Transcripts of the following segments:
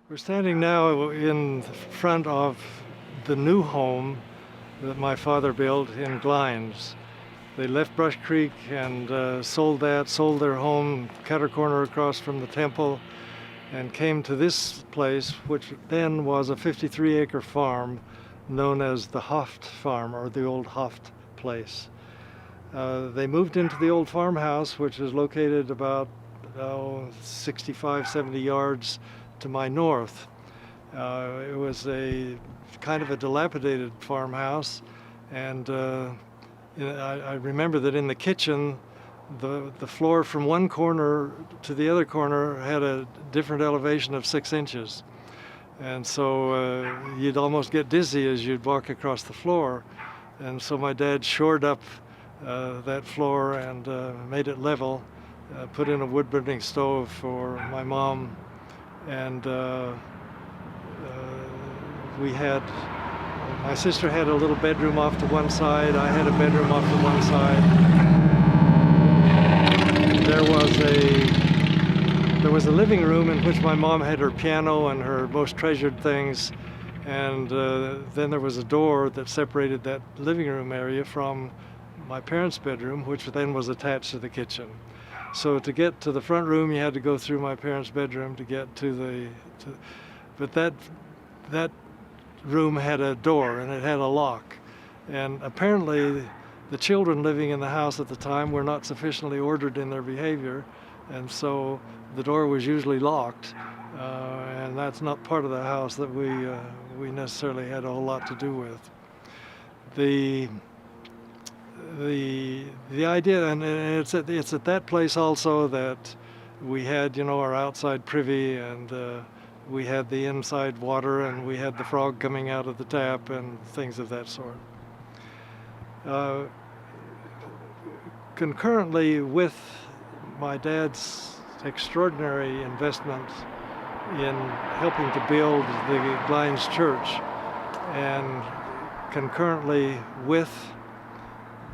We're standing now in front of the new home that my father built in Glines. They left Brush Creek and sold their home cutter corner across from the temple, and came to this place, which then was a 53-acre farm known as the Hoft Farm, or the old Hoft place. They moved into the old farmhouse, which is located about 65, 70 yards to my north. It was a kind of a dilapidated farmhouse, and I remember that in the kitchen, the floor from one corner to the other corner had a different elevation of 6 inches. And so you'd almost get dizzy as you'd walk across the floor. And so my dad shored up that floor and made it level, put in a wood-burning stove for my mom, and my sister had a little bedroom off to one side, I had a bedroom off to one side. There was a living room in which my mom had her piano and her most treasured things, and then there was a door that separated that living room area from my parents' bedroom, which then was attached to the kitchen. So to get to the front room, you had to go through my parents' bedroom to get but that room had a door and it had a lock. And apparently the children living in the house at the time were not sufficiently ordered in their behavior, and so the door was usually locked. And that's not part of the house that we necessarily had a whole lot to do with. The idea, and it's at that place also that we had, our outside privy, and we had the inside water, and we had the frog coming out of the tap and things of that sort. Concurrently with my dad's extraordinary investment in helping to build the Glines Church, and concurrently with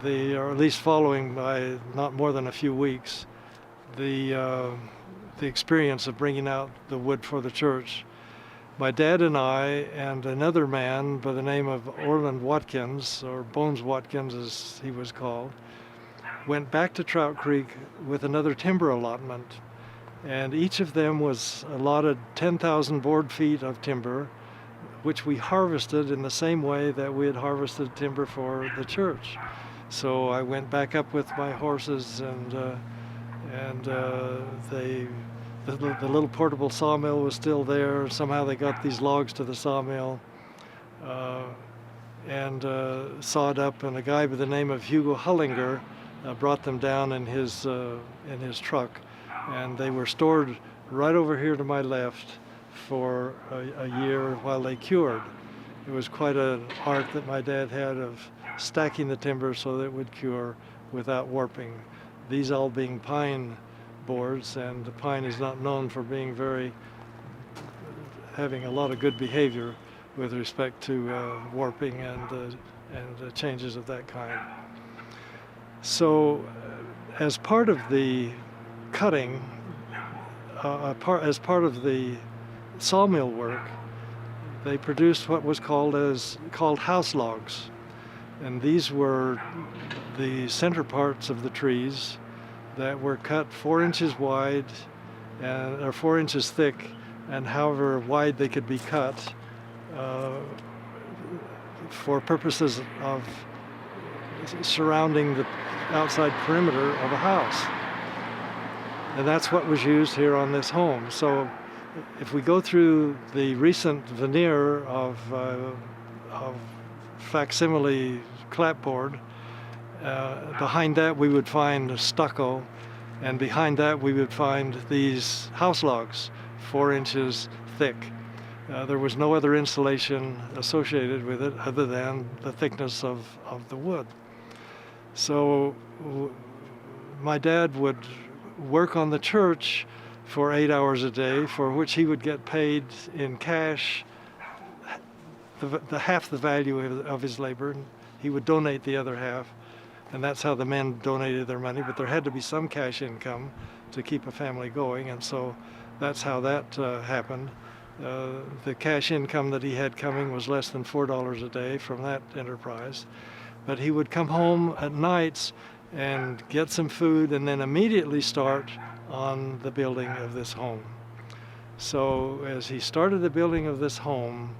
or at least following by not more than a few weeks, the experience of bringing out the wood for the church, my dad and I and another man by the name of Orland Watkins, or Bones Watkins as he was called, went back to Trout Creek with another timber allotment, and each of them was allotted 10,000 board feet of timber, which we harvested in the same way that we had harvested timber for the church. So I went back up with my horses, and the little portable sawmill was still there. Somehow they got these logs to the sawmill and sawed up, and a guy by the name of Hugo Hullinger brought them down in his truck, and they were stored right over here to my left for a year while they cured. It was quite an art that my dad had of stacking the timber so that it would cure without warping. These all being pine boards, and the pine is not known for being having a lot of good behavior with respect to warping and changes of that kind. So as part of the cutting, as part of the sawmill work, they produced what was called house logs. And these were the center parts of the trees that were cut 4 inches wide or 4 inches thick, and however wide they could be cut for purposes of surrounding the outside perimeter of a house. And that's what was used here on this home. So if we go through the recent veneer of facsimile clapboard, behind that we would find stucco, and behind that we would find these house logs 4 inches thick. There was no other insulation associated with it other than the thickness of the wood. So my dad would work on the church for 8 hours a day, for which he would get paid in cash the half the value of his labor. He would donate the other half, and that's how the men donated their money, but there had to be some cash income to keep a family going, and so that's how that happened. The cash income that he had coming was less than $4 a day from that enterprise. But he would come home at nights and get some food and then immediately start on the building of this home. So as he started the building of this home,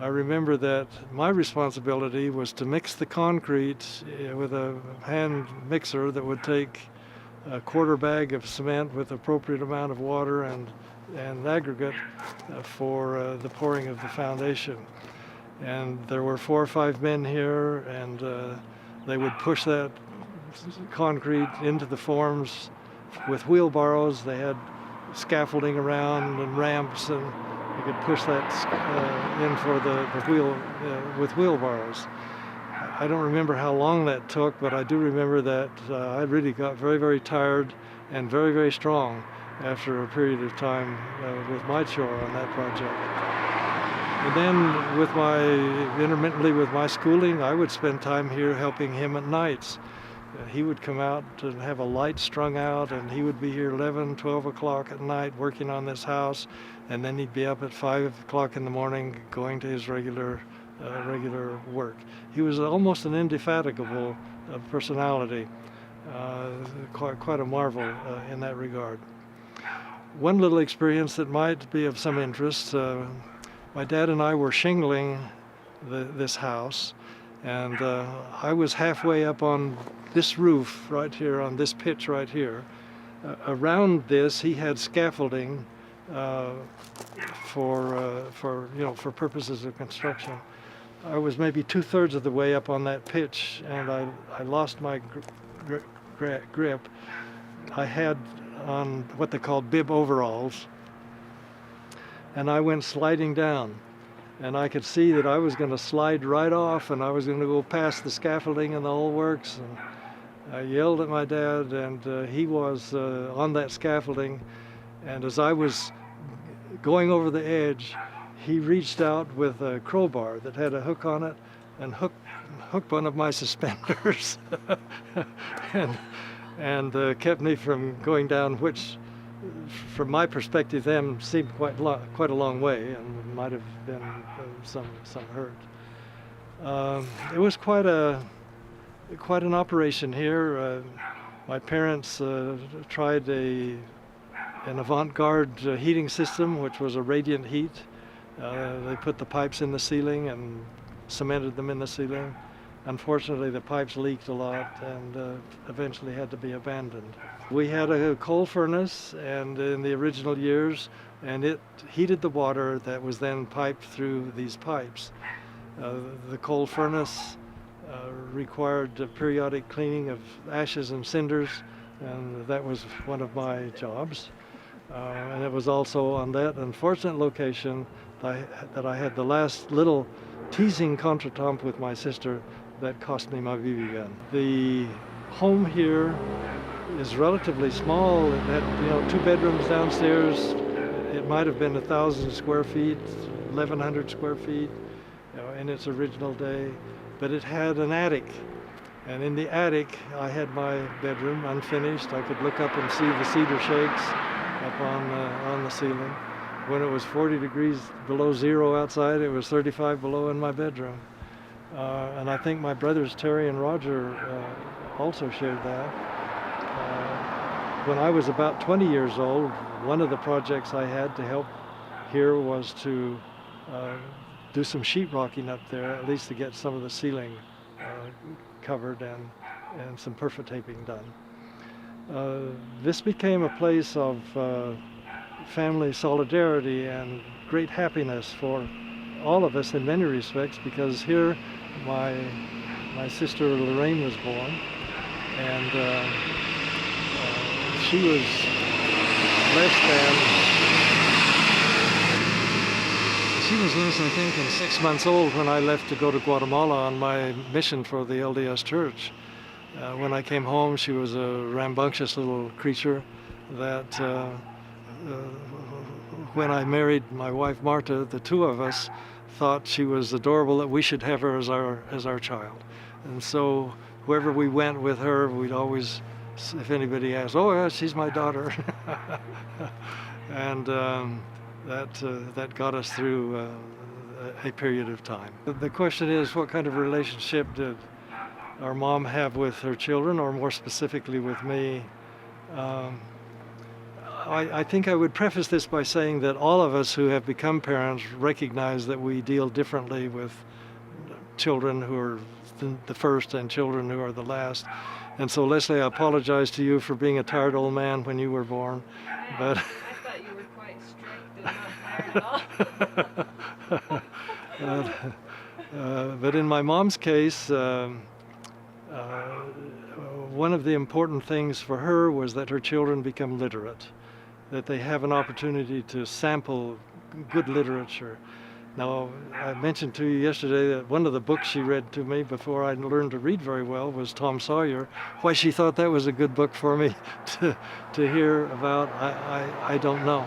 I remember that my responsibility was to mix the concrete with a hand mixer that would take a quarter bag of cement with appropriate amount of water and aggregate for the pouring of the foundation. And there were 4 or 5 men here, and they would push that concrete into the forms with wheelbarrows. They had scaffolding around and ramps, and you could push that in for the wheel with wheelbarrows. I don't remember how long that took, but I do remember that I really got very, very tired and very, very strong after a period of time with my chore on that project. And then intermittently with my schooling, I would spend time here helping him at nights. He would come out and have a light strung out, and he would be here 11, 12 o'clock at night working on this house, and then he'd be up at 5 o'clock in the morning going to his regular work. He was almost an indefatigable personality, quite a marvel in that regard. One little experience that might be of some interest, my dad and I were shingling this house, and I was halfway up on this roof right here, on this pitch right here. Around this, he had scaffolding for purposes of construction. I was maybe 2/3 of the way up on that pitch, and I lost my grip. I had on what they called bib overalls, and I went sliding down. And I could see that I was going to slide right off, and I was going to go past the scaffolding and the whole works. And I yelled at my dad, and he was on that scaffolding. And as I was going over the edge, he reached out with a crowbar that had a hook on it and hooked one of my suspenders and kept me from going down, which from my perspective then seemed quite a long way, and might have been some hurt. It was quite an operation here. My parents tried an avant-garde heating system, which was a radiant heat. They put the pipes in the ceiling and cemented them in the ceiling. Unfortunately, the pipes leaked a lot and eventually had to be abandoned. We had a coal furnace, and in the original years, and it heated the water that was then piped through these pipes. The coal furnace required periodic cleaning of ashes and cinders, and that was one of my jobs. And it was also on that unfortunate location that I had the last little teasing contretemps with my sister that cost me my BB gun. The home here is relatively small. It had 2 bedrooms downstairs. It might have been 1,000 square feet, 1,100 square feet, in its original day. But it had an attic, and in the attic I had my bedroom unfinished. I could look up and see the cedar shakes up on the ceiling. When it was 40 degrees below zero outside, it was 35 below in my bedroom. And I think my brothers Terry and Roger also shared that. When I was about 20 years old, one of the projects I had to help here was to do some sheetrocking up there, at least to get some of the ceiling covered and some perfotaping done. This became a place of family solidarity and great happiness for all of us in many respects, because here my sister Lorraine was born, and she was less I think, than 6 months old when I left to go to Guatemala on my mission for the LDS Church. When I came home, she was a rambunctious little creature that when I married my wife Marta, the two of us thought she was adorable, that we should have her as our child. And so wherever we went with her, we'd always, if anybody asked, "Oh yeah, she's my daughter." And that got us through a period of time. The question is, what kind of relationship did our mom have with her children, or more specifically with me? I think I would preface this by saying that all of us who have become parents recognize that we deal differently with children who are the first and children who are the last. And so, Leslie, I apologize to you for being a tired old man when you were born. But I thought you were quite strict and not tired at all. But in my mom's case, one of the important things for her was that her children become literate, that they have an opportunity to sample good literature. Now, I mentioned to you yesterday that one of the books she read to me before I learned to read very well was Tom Sawyer. Why she thought that was a good book for me to hear about, I don't know.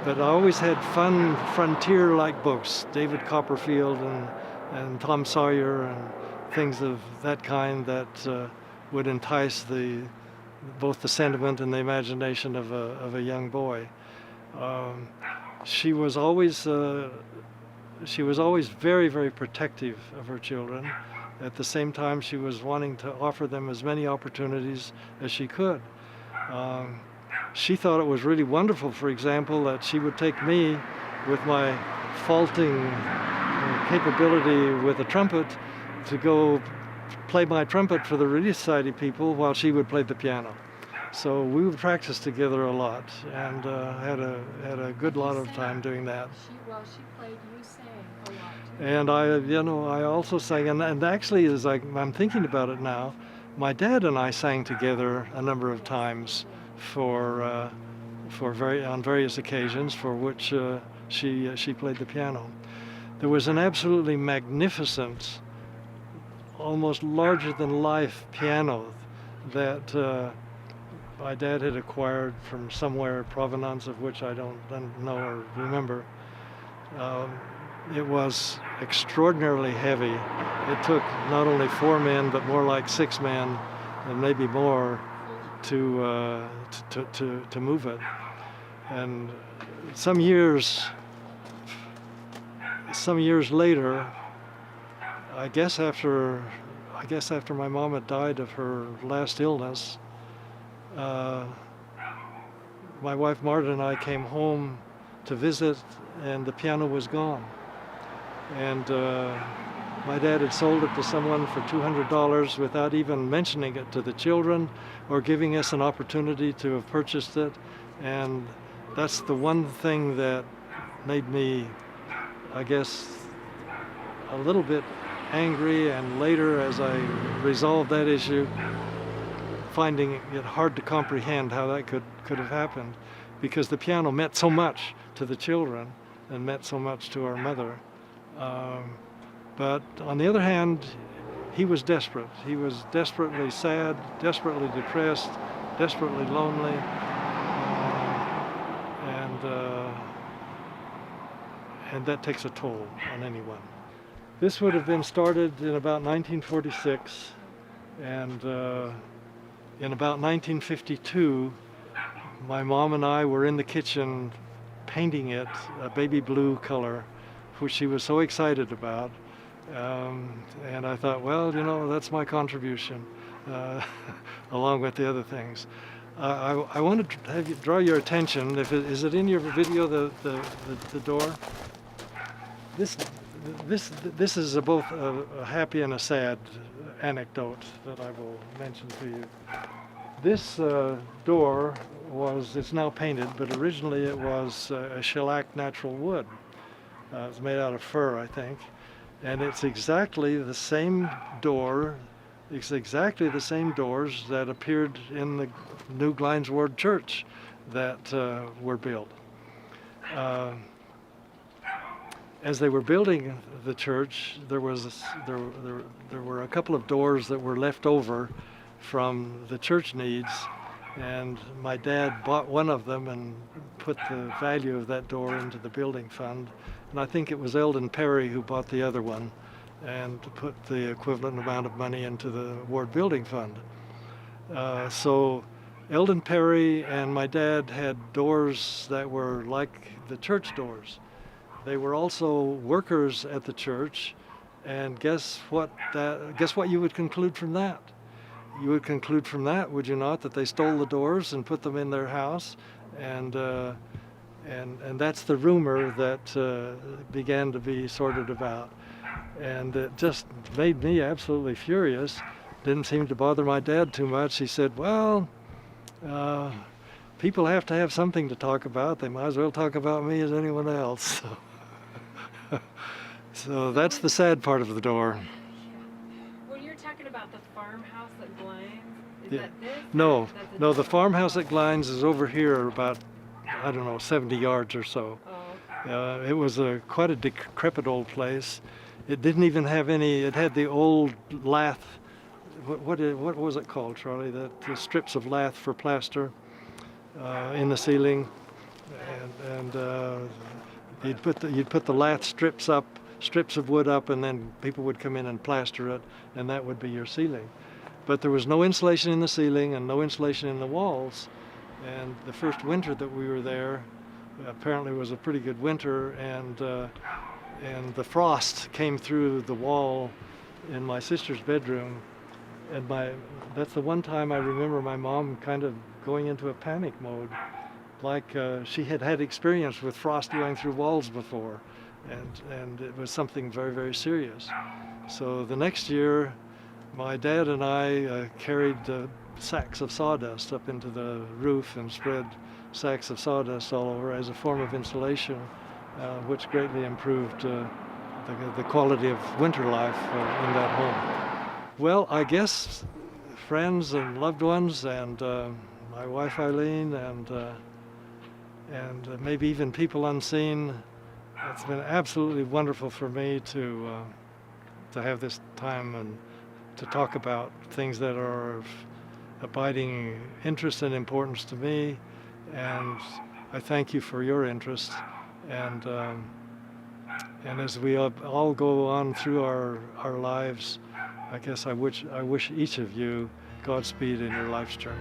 But I always had fun frontier-like books, David Copperfield and Tom Sawyer and things of that kind that would entice both the sentiment and the imagination of a young boy. She was always very, very protective of her children. At the same time, she was wanting to offer them as many opportunities as she could. She thought it was really wonderful, for example, that she would take me with my faulting capability with a trumpet to go play my trumpet for the Relief Society people while she would play the piano. So we would practice together a lot, and had a good lot of time doing that. While she played, you sang a lot too. And I also sang, and actually, as I'm thinking about it now, my dad and I sang together a number of times on various occasions for which she played the piano. There was an absolutely magnificent, almost larger-than-life piano that my dad had acquired from somewhere, provenance of which I don't know or remember. It was extraordinarily heavy. It took not only 4 men, but more like 6 men, and maybe more, to move it. And some years later, I guess after my mom had died of her last illness, my wife Marta and I came home to visit, and the piano was gone. And my dad had sold it to someone for $200 without even mentioning it to the children or giving us an opportunity to have purchased it. And that's the one thing that made me, I guess, a little bit angry, and later, as I resolved that issue, finding it hard to comprehend how that could have happened, because the piano meant so much to the children and meant so much to our mother. But on the other hand, he was desperate. He was desperately sad, desperately depressed, desperately lonely, and that takes a toll on anyone. This would have been started in about 1946, and in about 1952, my mom and I were in the kitchen painting it a baby blue color, which she was so excited about. And I thought, well, that's my contribution, along with the other things. I wanted to have you draw your attention. Is it in your video, the door? This is both a happy and a sad anecdote that I will mention to you. This door it's now painted, but originally it was a shellac natural wood. It was made out of fir, I think. And it's exactly the same door, it's exactly the same doors that appeared in the new Glines Ward Church that were built. As they were building the church, there were a couple of doors that were left over from the church needs, and my dad bought one of them and put the value of that door into the building fund. And I think it was Eldon Perry who bought the other one and put the equivalent amount of money into the ward building fund. So Eldon Perry and my dad had doors that were like the church doors. They were also workers at the church, and guess what you would conclude from that? You would conclude from that, would you not, that they stole the doors and put them in their house, and that's the rumor that began to be sorted about. And it just made me absolutely furious. Didn't seem to bother my dad too much. He said, well, people have to have something to talk about. They might as well talk about me as anyone else. So that's the sad part of the door. When you're talking about the farmhouse at Glines, is Yeah. that this? No, That's a no, the different- farmhouse at Glines is over here about, I don't know, 70 yards or so. Oh, It was quite a decrepit old place. It didn't even have any, it had the old lath, what was it called, Charlie? The strips of lath for plaster in the ceiling. And you'd put the lath strips of wood up, and then people would come in and plaster it, and that would be your ceiling. But there was no insulation in the ceiling and no insulation in the walls. And the first winter that we were there, apparently was a pretty good winter, and the frost came through the wall in my sister's bedroom. And that's the one time I remember my mom kind of going into a panic mode, like she had had experience with frost going through walls before, and it was something very, very serious. So the next year, my dad and I carried sacks of sawdust up into the roof and spread sacks of sawdust all over as a form of insulation, which greatly improved the quality of winter life in that home. Well, I guess friends and loved ones, and my wife Eileen, and maybe even people unseen, it's been absolutely wonderful for me to have this time and to talk about things that are of abiding interest and importance to me. And I thank you for your interest. And as we all go on through our lives, I guess I wish each of you Godspeed in your life's journey.